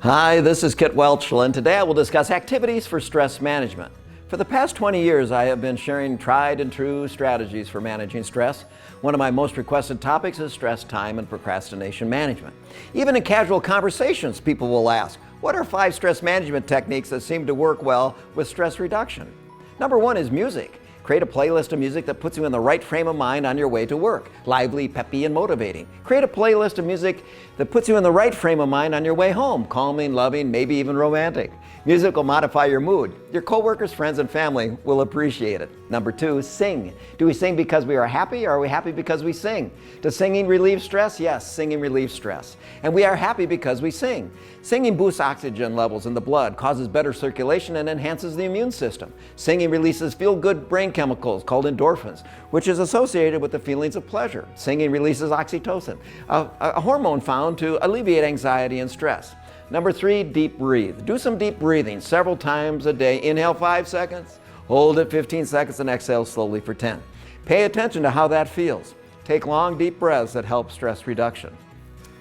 Hi, this is Kit Welchlin. Today I will discuss activities for stress management. For the past 20 years, I have been sharing tried and true strategies for managing stress. One of my most requested topics is stress time and procrastination management. Even in casual conversations, people will ask, what are 5 stress management techniques that seem to work well with stress reduction? Number 1 is music. Create a playlist of music that puts you in the right frame of mind on your way to work. Lively, peppy, and motivating. Create a playlist of music that puts you in the right frame of mind on your way home. Calming, loving, maybe even romantic. Music will modify your mood. Your coworkers, friends, and family will appreciate it. Number 2, sing. Do we sing because we are happy, or are we happy because we sing? Does singing relieve stress? Yes, singing relieves stress. And we are happy because we sing. Singing boosts oxygen levels in the blood, causes better circulation, and enhances the immune system. Singing releases feel-good brain chemicals called endorphins, which is associated with the feelings of pleasure. Singing releases oxytocin, a hormone found to alleviate anxiety and stress. Number 3, deep breathe. Do some deep breathing several times a day. Inhale 5 seconds, hold it 15 seconds, and exhale slowly for 10. Pay attention to how that feels. Take long, deep breaths that help stress reduction.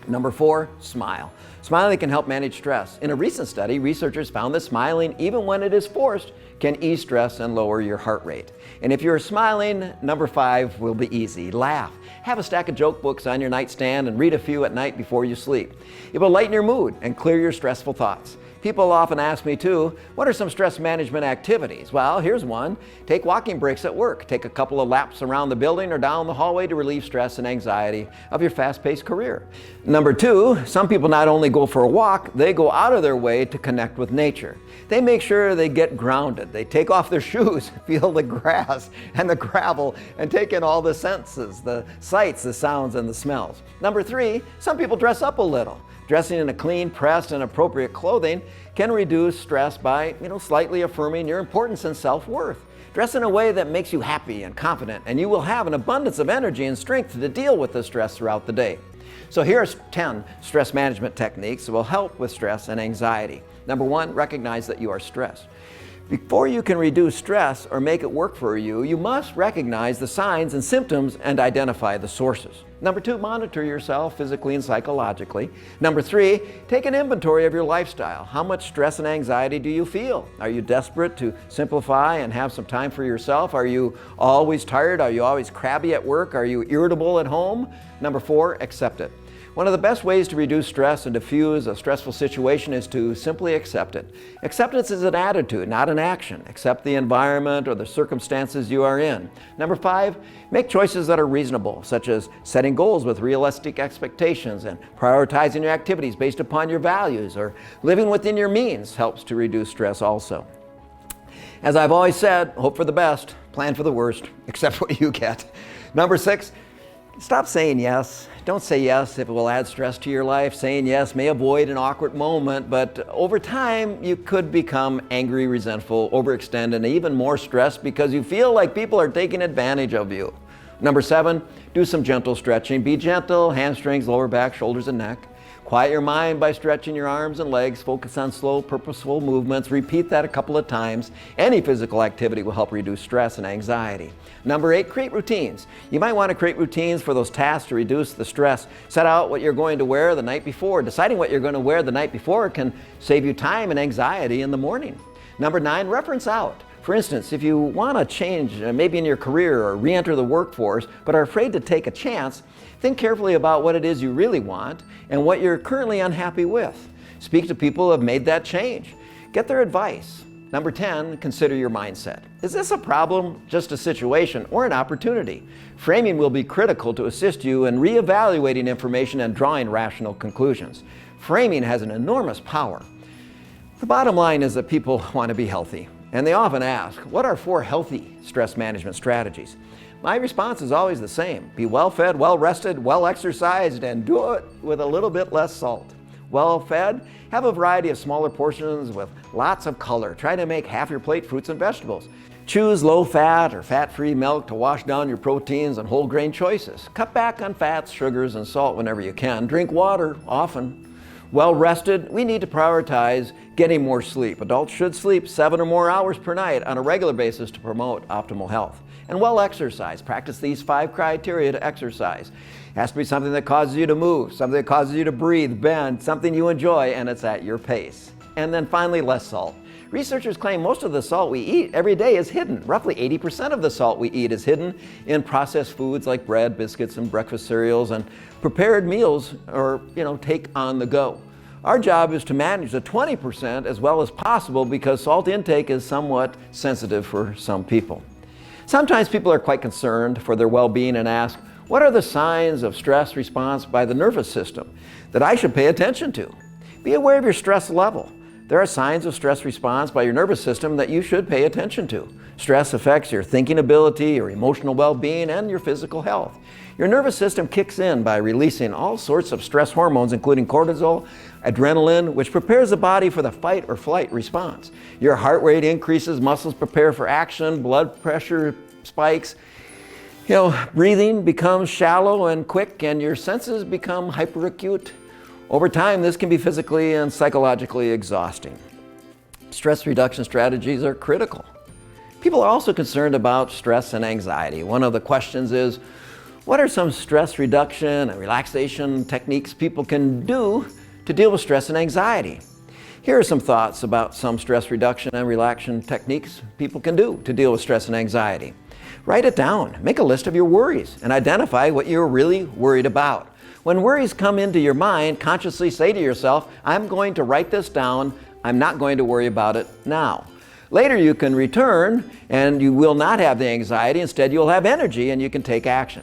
Number 4, smile. Smiling can help manage stress. In a recent study, researchers found that smiling, even when it is forced, can ease stress and lower your heart rate. And if you're smiling, number 5 will be easy. Laugh. Have a stack of joke books on your nightstand and read a few at night before you sleep. It will lighten your mood and clear your stressful thoughts. People often ask me too, what are some stress management activities? Well, here's one. Take walking breaks at work. Take a couple of laps around the building or down the hallway to relieve stress and anxiety of your fast-paced career. Number 2, some people not only go for a walk, they go out of their way to connect with nature. They make sure they get grounded. They take off their shoes, feel the grass and the gravel, and take in all the senses, the sights, the sounds, and the smells. Number 3, some people dress up a little. Dressing in a clean, pressed, and appropriate clothing can reduce stress by, slightly affirming your importance and self-worth. Dress in a way that makes you happy and confident, and you will have an abundance of energy and strength to deal with the stress throughout the day. So here are 10 stress management techniques that will help with stress and anxiety. Number 1, recognize that you are stressed. Before you can reduce stress or make it work for you, you must recognize the signs and symptoms and identify the sources. Number 2, monitor yourself physically and psychologically. Number 3, take an inventory of your lifestyle. How much stress and anxiety do you feel? Are you desperate to simplify and have some time for yourself? Are you always tired? Are you always crabby at work? Are you irritable at home? Number 4, accept it. One of the best ways to reduce stress and diffuse a stressful situation is to simply accept it. Acceptance is an attitude, not an action. Accept the environment or the circumstances you are in. Number 5, make choices that are reasonable, such as setting goals with realistic expectations and prioritizing your activities based upon your values, or living within your means helps to reduce stress also. As I've always said, hope for the best, plan for the worst, accept what you get. Number 6, stop saying yes. Don't say yes if it will add stress to your life. Saying yes may avoid an awkward moment, but over time you could become angry, resentful, overextend, and even more stressed because you feel like people are taking advantage of you. Number 7, do some gentle stretching. Be gentle, hamstrings, lower back, shoulders, and neck. Quiet your mind by stretching your arms and legs. Focus on slow, purposeful movements. Repeat that a couple of times. Any physical activity will help reduce stress and anxiety. Number 8, create routines. You might want to create routines for those tasks to reduce the stress. Set out what you're going to wear the night before. Deciding what you're going to wear the night before can save you time and anxiety in the morning. Number 9, reference out. For instance, if you want to change maybe in your career or re-enter the workforce but are afraid to take a chance, think carefully about what it is you really want and what you're currently unhappy with. Speak to people who have made that change. Get their advice. Number 10, consider your mindset. Is this a problem, just a situation, or an opportunity? Framing will be critical to assist you in reevaluating information and drawing rational conclusions. Framing has an enormous power. The bottom line is that people want to be healthy. And they often ask, what are 4 healthy stress management strategies? My response is always the same. Be well-fed, well-rested, well-exercised, and do it with a little bit less salt. Well-fed, have a variety of smaller portions with lots of color. Try to make half your plate fruits and vegetables. Choose low-fat or fat-free milk to wash down your proteins and whole grain choices. Cut back on fats, sugars, and salt whenever you can. Drink water often. Well rested, we need to prioritize getting more sleep. Adults should sleep 7 or more hours per night on a regular basis to promote optimal health. And well exercise. Practice these 5 criteria to exercise. It has to be something that causes you to move, something that causes you to breathe, bend, something you enjoy, and it's at your pace. And then finally, less salt. Researchers claim most of the salt we eat every day is hidden. Roughly 80% of the salt we eat is hidden in processed foods like bread, biscuits, and breakfast cereals, and prepared meals or, take on the go. Our job is to manage the 20% as well as possible because salt intake is somewhat sensitive for some people. Sometimes people are quite concerned for their well-being and ask, what are the signs of stress response by the nervous system that I should pay attention to? Be aware of your stress level. There are signs of stress response by your nervous system that you should pay attention to. Stress affects your thinking ability, your emotional well-being, and your physical health. Your nervous system kicks in by releasing all sorts of stress hormones, including cortisol, adrenaline, which prepares the body for the fight or flight response. Your heart rate increases, muscles prepare for action, blood pressure spikes. Breathing becomes shallow and quick, and your senses become hyperacute. Over time, this can be physically and psychologically exhausting. Stress reduction strategies are critical. People are also concerned about stress and anxiety. One of the questions is, what are some stress reduction and relaxation techniques people can do to deal with stress and anxiety? Here are some thoughts about some stress reduction and relaxation techniques people can do to deal with stress and anxiety. Write it down, make a list of your worries, and identify what you're really worried about. When worries come into your mind, consciously say to yourself, I'm going to write this down, I'm not going to worry about it now. Later you can return and you will not have the anxiety, instead you'll have energy and you can take action.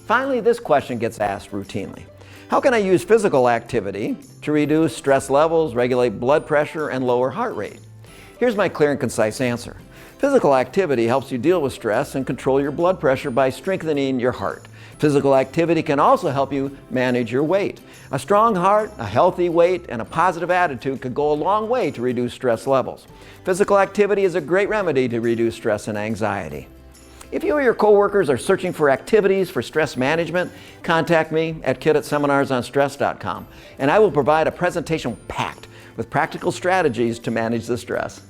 Finally, this question gets asked routinely. How can I use physical activity to reduce stress levels, regulate blood pressure, and lower heart rate? Here's my clear and concise answer. Physical activity helps you deal with stress and control your blood pressure by strengthening your heart. Physical activity can also help you manage your weight. A strong heart, a healthy weight, and a positive attitude could go a long way to reduce stress levels. Physical activity is a great remedy to reduce stress and anxiety. If you or your coworkers are searching for activities for stress management, contact me at kit@seminarsonstress.com, and I will provide a presentation packed with practical strategies to manage the stress.